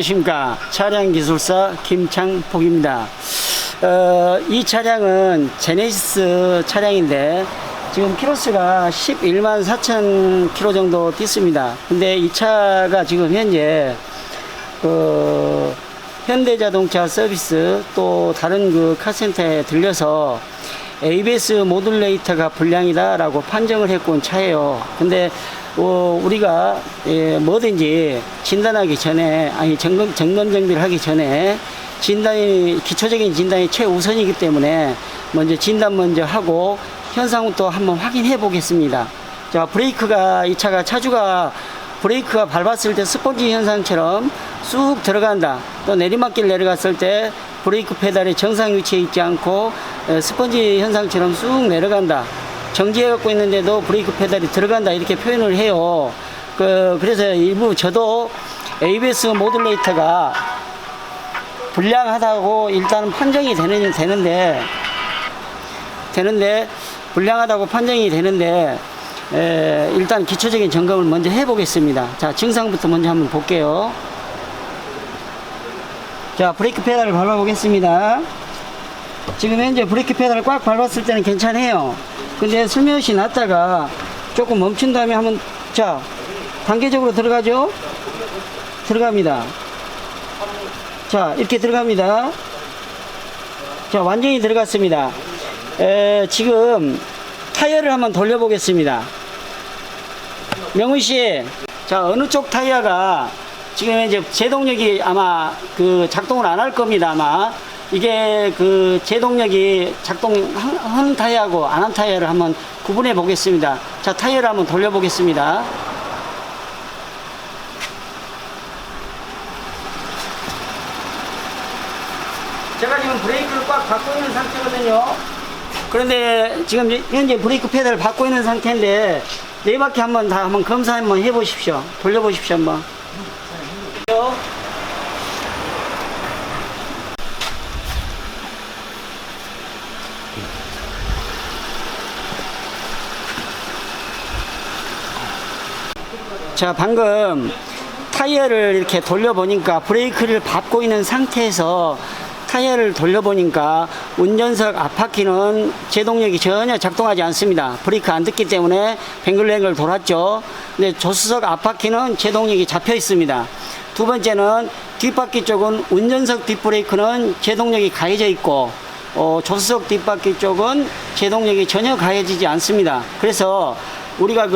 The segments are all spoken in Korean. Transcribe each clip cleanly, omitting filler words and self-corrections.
안녕하십니까. 차량기술사 김창복입니다. 이 차량은 제네시스 차량인데 지금 키로수가 11만 4천 킬로 정도 뛰습니다. 근데 이 차가 지금 현재 현대자동차 서비스 또 다른 그 카센터에 들려서 ABS 모듈레이터가 불량이다 라고 판정을 해고 온 차예요. 근데 우리가 뭐든지 진단하기 전에 점검 정비를 하기 전에 기초적인 진단이 최우선이기 때문에 먼저 진단 먼저 하고 현상부터 한번 확인해 보겠습니다. 자, 브레이크가 이 차가 차주가 브레이크가 밟았을 때 스펀지 현상처럼 쑥 들어간다. 또 내리막길 내려갔을 때 브레이크 페달이 정상 위치에 있지 않고 스펀지 현상처럼 쑥 내려간다. 정지해 갖고 있는데도 브레이크 페달이 들어간다 이렇게 표현을 해요. 그래서 일부 저도 ABS 모듈레이터가 불량하다고 일단은 판정이 되는데 불량하다고 판정이 되는데 일단 기초적인 점검을 먼저 해 보겠습니다. 자, 증상부터 먼저 한번 볼게요. 자, 브레이크 페달을 밟아 보겠습니다. 지금 현재 브레이크 페달을 꽉 밟았을 때는 괜찮아요. 근데 슬며시 놨다가 조금 멈춘 다음에 한번, 자, 단계적으로 들어가죠? 들어갑니다. 자, 이렇게 들어갑니다. 자, 완전히 들어갔습니다. 지금 타이어를 한번 돌려보겠습니다. 명훈씨, 자, 어느 쪽 타이어가 지금 이제 제동력이 아마 작동을 안 할 겁니다. 아마 이게 제동력이 작동하는 타이어하고 안 한 타이어를 한번 구분해 보겠습니다. 자, 타이어를 한번 돌려 보겠습니다. 제가 지금 브레이크를 꽉 밟고 있는 상태거든요. 그런데 지금 현재 브레이크 페달을 밟고 있는 상태인데 네 바퀴 한번 검사 한번 해 보십시오. 돌려 보십시오 한번. 자, 방금 타이어를 이렇게 돌려보니까 브레이크를 밟고 있는 상태에서 타이어를 돌려보니까 운전석 앞바퀴는 제동력이 전혀 작동하지 않습니다. 브레이크 안 듣기 때문에 뱅글뱅글 돌았죠. 근데 조수석 앞바퀴는 제동력이 잡혀 있습니다. 두 번째는 뒷바퀴 쪽은 운전석 뒷브레이크는 제동력이 가해져 있고 조수석 뒷바퀴 쪽은 제동력이 전혀 가해지지 않습니다. 그래서 우리가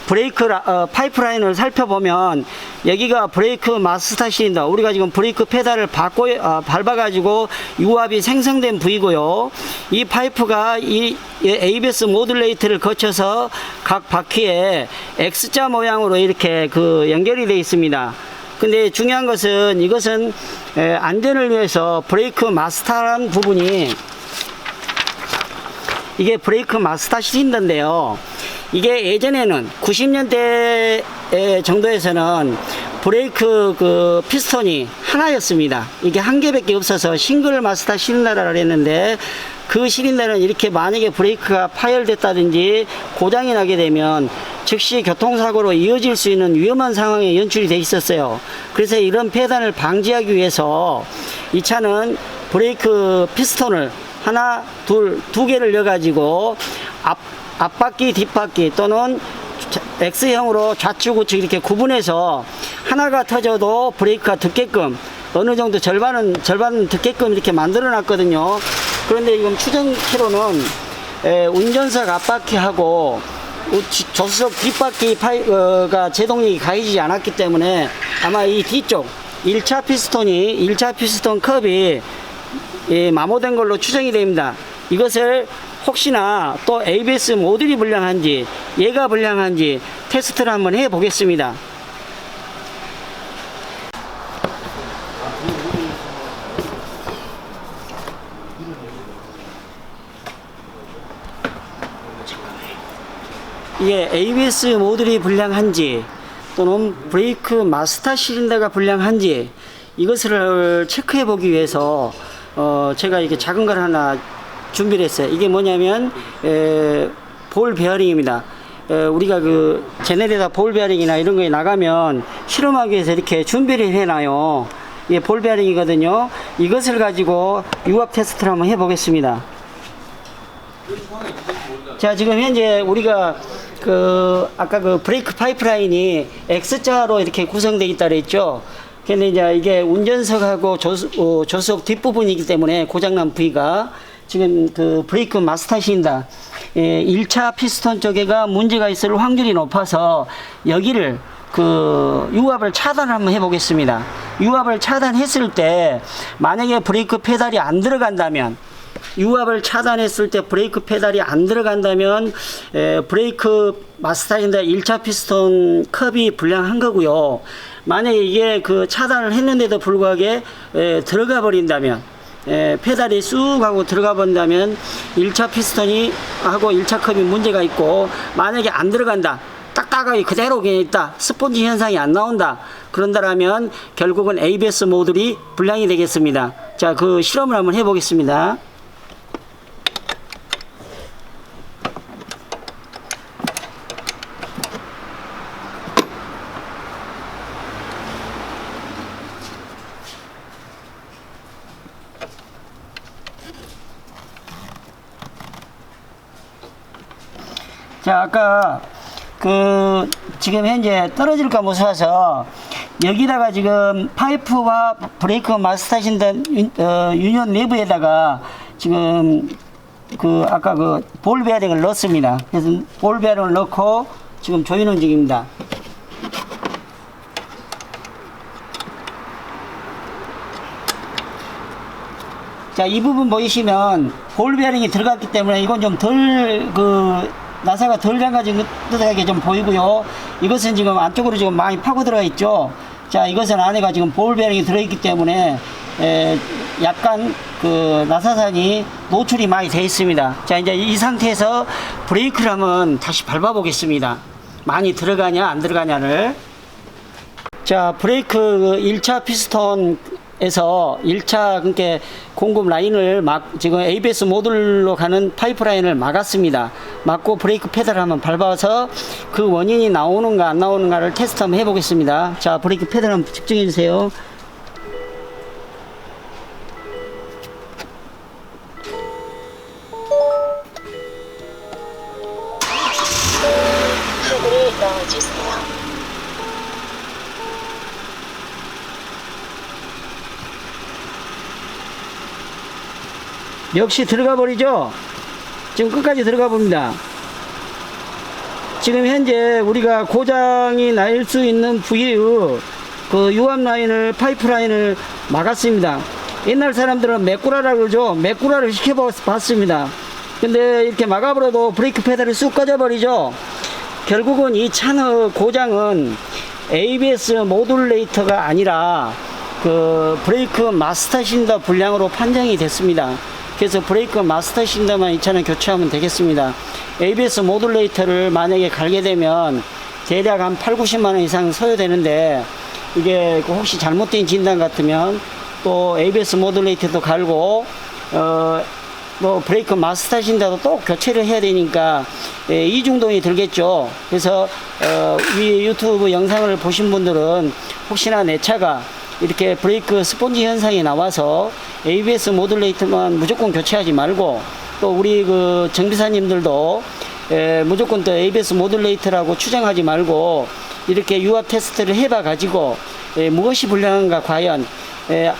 브레이크 파이프라인을 살펴보면 여기가 브레이크 마스터 실린더, 우리가 지금 브레이크 페달을 밟아가지고 유압이 생성된 부위고요. 이 파이프가 이 ABS 모듈레이터를 거쳐서 각 바퀴에 X자 모양으로 이렇게 연결이 되어 있습니다. 근데 중요한 것은 이것은 안전을 위해서 브레이크 마스터라는 부분이 이게 브레이크 마스터 실린더인데요. 이게 예전에는 90년대 정도에서는 브레이크 피스톤이 하나였습니다. 이게 한 개밖에 없어서 싱글 마스터 실린더라고 했는데 그 실린더는 이렇게 만약에 브레이크가 파열됐다든지 고장이 나게 되면 즉시 교통사고로 이어질 수 있는 위험한 상황에 연출이 돼 있었어요. 그래서 이런 폐단을 방지하기 위해서 이 차는 브레이크 피스톤을 하나, 두 개를 넣어가지고 앞바퀴, 뒷바퀴 또는 X형으로 좌측, 우측 이렇게 구분해서 하나가 터져도 브레이크가 듣게끔 어느 정도 절반 듣게끔 이렇게 만들어 놨거든요. 그런데 지금 추정 키로는 운전석 앞바퀴하고 조수석 뒷바퀴가 제동력이 가해지지 않았기 때문에 아마 이 뒤쪽 1차 피스톤 컵이 마모된 걸로 추정이 됩니다. 이것을 혹시나 또 ABS 모듈이 불량한지 얘가 불량한지 테스트를 한번 해 보겠습니다. 이게 ABS 모듈이 불량한지 또는 브레이크 마스터 실린더가 불량한지 이것을 체크해 보기 위해서 제가 이렇게 작은 걸 하나 준비를 했어요. 이게 뭐냐면 볼 베어링입니다. 우리가 그 제네레이터 볼 베어링이나 이런 거에 나가면 실험하기 위해서 이렇게 준비를 해놔요. 이게 볼 베어링이거든요. 이것을 가지고 유압 테스트를 한번 해보겠습니다. 자, 지금 현재 우리가 아까 그 브레이크 파이프라인이 X자로 이렇게 구성되어 있다 그랬죠. 근데 이제 이게 운전석하고 조수석 뒷부분이기 때문에 고장난 부위가 지금 그 브레이크 마스터신다. 1차 피스톤 쪽에가 문제가 있을 확률이 높아서 여기를 유압을 차단을 한번 해보겠습니다. 유압을 차단했을 때 만약에 브레이크 페달이 안 들어간다면, 유압을 차단했을 때 브레이크 페달이 안 들어간다면 브레이크 마스터신다 1차 피스톤 컵이 불량한 거고요. 만약에 이게 차단을 했는데도 불구하게 들어가 버린다면, 페달이 쑥 하고 들어가 본다면 1차 피스톤이 하고 1차 컵이 문제가 있고, 만약에 안 들어간다, 딱딱하게 그대로 그냥 있다, 스폰지 현상이 안 나온다, 그런다라면 결국은 ABS 모듈이 불량이 되겠습니다. 자, 그 실험을 한번 해보겠습니다. 자, 아까 지금 현재 떨어질까 무서워서 여기다가 지금 파이프와 브레이크 마스터신다 유니온 내부에다가 지금 아까 볼 베어링을 넣었습니다. 그래서 볼 베어링을 넣고 지금 조이는 중입니다. 자, 이 부분 보이시면 볼 베어링이 들어갔기 때문에 이건 좀 나사가 덜 잠가진 듯하게 좀 보이고요. 이것은 지금 안쪽으로 지금 많이 파고 들어가 있죠. 자, 이것은 안에가 지금 볼 베어링이 들어있기 때문에 약간 나사산이 노출이 많이 되어 있습니다. 자, 이제 이 상태에서 브레이크를 한번 다시 밟아 보겠습니다. 많이 들어가냐 안 들어가냐를. 자, 브레이크 1차 피스톤에서 1차 그러니까 공급 라인을 지금 ABS 모듈로 가는 파이프 라인을 막았습니다. 막고 브레이크 페달을 한번 밟아서 그 원인이 나오는가 안 나오는가를 테스트 한번 해보겠습니다. 자, 브레이크 페달 한번 측정해 주세요. 하늘을 넣어주세요. 역시 들어가 버리죠. 지금 끝까지 들어가 봅니다. 지금 현재 우리가 고장이 날 수 있는 부위의 유압 라인을, 파이프 라인을 막았습니다. 옛날 사람들은 메꾸라라고 그러죠. 메꾸라를 시켜봤습니다. 근데 이렇게 막아버려도 브레이크 페달이 쑥 꺼져버리죠. 결국은 이 차의 고장은 ABS 모듈레이터가 아니라 브레이크 마스터 신더 불량으로 판정이 됐습니다. 그래서 브레이크 마스터 신더만 이 차는 교체하면 되겠습니다. ABS 모듈레이터를 만약에 갈게 되면 대략 한 8, 90만원 이상 소요되는데, 이게 혹시 잘못된 진단 같으면 또 ABS 모듈레이터도 갈고 뭐 브레이크 마스터 신더도 또 교체를 해야 되니까 이중동이 들겠죠. 그래서 이 유튜브 영상을 보신 분들은 혹시나 내 차가 이렇게 브레이크 스폰지 현상이 나와서 ABS 모듈레이터만 무조건 교체하지 말고, 또 우리 정비사님들도 무조건 또 ABS 모듈레이터라고 추정하지 말고 이렇게 유압 테스트를 해봐 가지고 무엇이 불량한가, 과연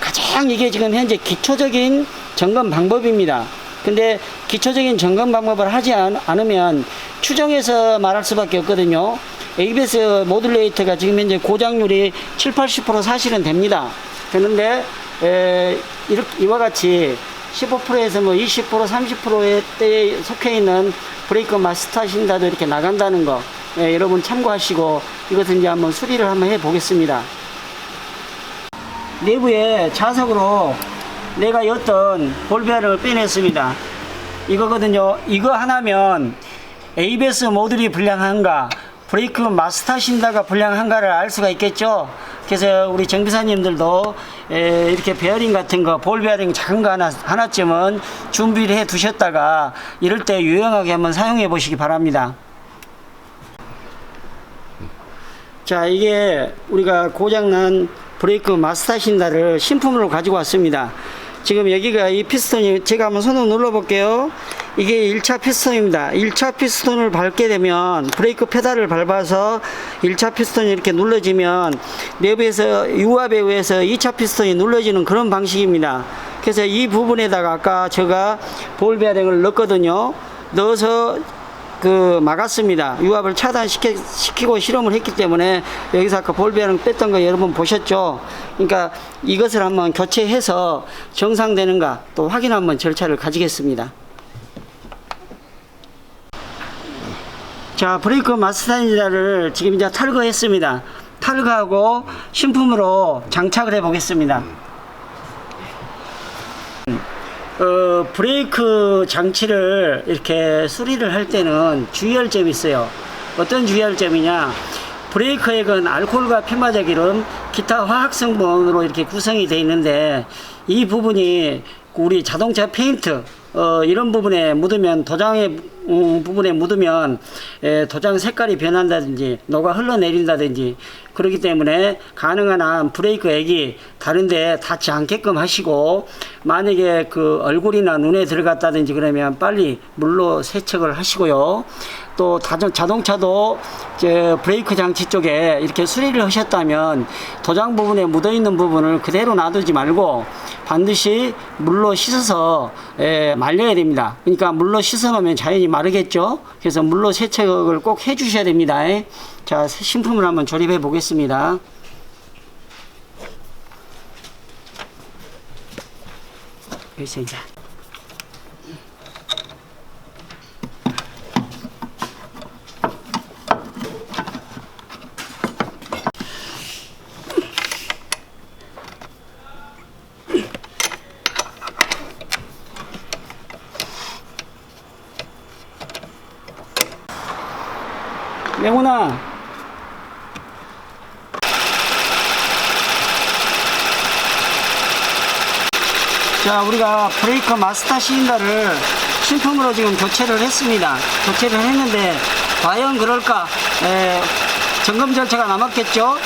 가장 이게 지금 현재 기초적인 점검 방법입니다. 근데 기초적인 점검 방법을 하지 않으면 추정해서 말할 수밖에 없거든요. ABS 모듈레이터가 지금 현재 고장률이 7, 80% 사실은 됩니다. 그런데 이와 같이 15%에서 뭐 20%, 30%의 때에 속해 있는 브레이크 마스터 신다도 이렇게 나간다는 거, 여러분 참고하시고 이것은 이제 한번 수리를 한번 해 보겠습니다. 내부에 자석으로 내가 였던 볼베어링을 빼냈습니다. 이거거든요. 이거 하나면 ABS 모듈이 불량한가, 브레이크 마스터 신다가 불량한가를 알 수가 있겠죠. 그래서 우리 정비사님들도 이렇게 베어링 같은 거, 볼 베어링 작은 거 하나쯤은 준비를 해 두셨다가 이럴 때 유용하게 한번 사용해 보시기 바랍니다. 자, 이게 우리가 고장난 브레이크 마스터 신다를 신품으로 가지고 왔습니다. 지금 여기가 이 피스톤이, 제가 한번 손으로 눌러 볼게요. 이게 1차 피스톤입니다. 1차 피스톤을 밟게 되면, 브레이크 페달을 밟아서 1차 피스톤이 이렇게 눌러지면 내부에서 유압에 의해서 2차 피스톤이 눌러지는 그런 방식입니다. 그래서 이 부분에다가 아까 제가 볼 베어링을 넣었거든요. 넣어서 막았습니다. 유압을 차단시키고 실험을 했기 때문에, 여기서 아까 볼 베어링 뺐던 거 여러분 보셨죠? 그러니까 이것을 한번 교체해서 정상되는가 또 확인 한번 절차를 가지겠습니다. 자, 브레이크 마스터인지를 지금 이제 탈거했습니다. 탈거하고 신품으로 장착을 해 보겠습니다. 브레이크 장치를 이렇게 수리를 할 때는 주의할 점이 있어요. 어떤 주의할 점이냐, 브레이크액은 알코올과 피마적 기름, 기타 화학 성분으로 이렇게 구성이 되어 있는데, 이 부분이 우리 자동차 페인트 이런 부분에 묻으면, 도장의 부분에 묻으면 도장 색깔이 변한다든지 녹아 흘러내린다든지, 그렇기 때문에 가능한 한 브레이크 액이 다른데 닿지 않게끔 하시고, 만약에 그 얼굴이나 눈에 들어갔다든지 그러면 빨리 물로 세척을 하시고요. 또 자동차도 이제 브레이크 장치 쪽에 이렇게 수리를 하셨다면 도장 부분에 묻어 있는 부분을 그대로 놔두지 말고 반드시 물로 씻어서 말려야 됩니다. 그러니까 물로 씻어 놓으면 자연히 마르겠죠. 그래서 물로 세척을 꼭 해 주셔야 됩니다. 자, 신품을 한번 조립해 보겠습니다. 그래서 이제 명훈아, 자, 우리가 브레이크 마스터 시린더를 신품으로 지금 교체를 했습니다. 교체를 했는데 과연 그럴까? 점검 절차가 남았겠죠.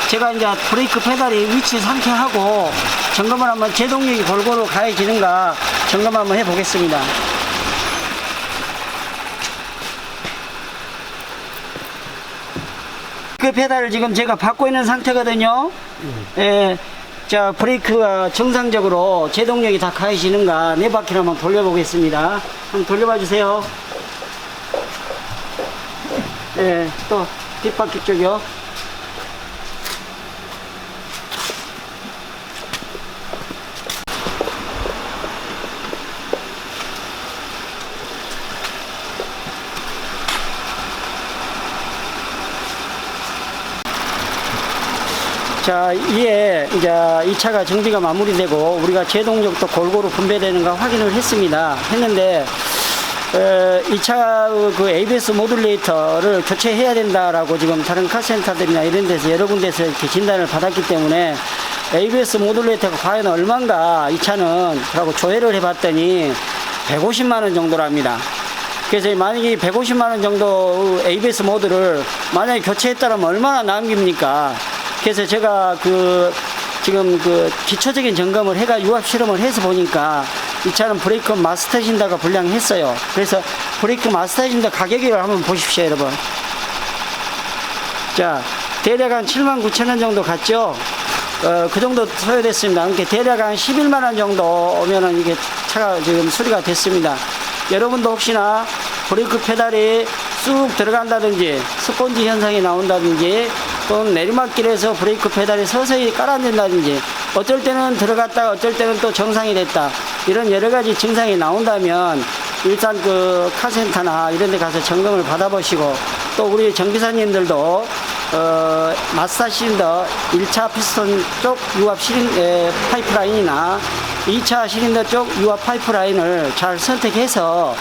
제가 이제 브레이크 페달이 위치 상태하고 점검을 한번, 제동력이 골고루 가해지는가 점검 한번 해 보겠습니다. 그 페달을 지금 제가 받고 있는 상태거든요. 자, 브레이크가 정상적으로 제동력이 다 가해지는가 네 바퀴를 한번 돌려보겠습니다. 한번 돌려봐 주세요. 또 뒷바퀴 쪽이요. 자, 이에 이제 이 차가 정비가 마무리되고 우리가 제동력도 골고루 분배되는가 확인을 했는데, 이 차 그 ABS 모듈레이터를 교체해야 된다라고 지금 다른 카센터들이나 이런 데서 여러 군데서 이렇게 진단을 받았기 때문에, ABS 모듈레이터가 과연 얼마인가 이 차는 라고 조회를 해봤더니 150만원 정도랍니다. 그래서 만약에 150만원 정도 ABS 모듈을 만약에 교체했다면 얼마나 남깁니까? 그래서 제가 지금 기초적인 점검을 해가 유압 실험을 해서 보니까 이 차는 브레이크 마스터 신다가 불량했어요. 그래서 브레이크 마스터 신다 가격을 한번 보십시오, 여러분. 자, 대략 한 79,000원 정도 갔죠. 그 정도 소요됐습니다. 그러니까 대략 한 11만원 정도 오면은 이게 차가 지금 수리가 됐습니다. 여러분도 혹시나 브레이크 페달이 쑥 들어간다든지 스펀지 현상이 나온다든지, 또는 내리막길에서 브레이크 페달이 서서히 깔아낸다든지, 어쩔 때는 들어갔다가 어쩔 때는 또 정상이 됐다, 이런 여러가지 증상이 나온다면 일단 그 카센터나 이런 데 가서 점검을 받아보시고, 또 우리 정비사님들도 마스터 시린더 1차 피스톤 쪽 유압 파이프라인이나 2차 시린더 쪽 유압 파이프라인을 잘 선택해서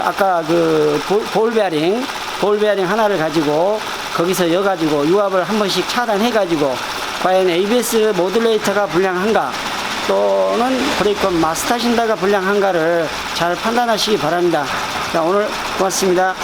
아까 그 볼 베어링 하나를 가지고 거기서 여가지고 유압을 한 번씩 차단해 가지고 과연 ABS 모듈레이터가 불량한가 또는 브레이크 마스터 신다가 불량한가를 잘 판단하시기 바랍니다. 자, 오늘 고맙습니다.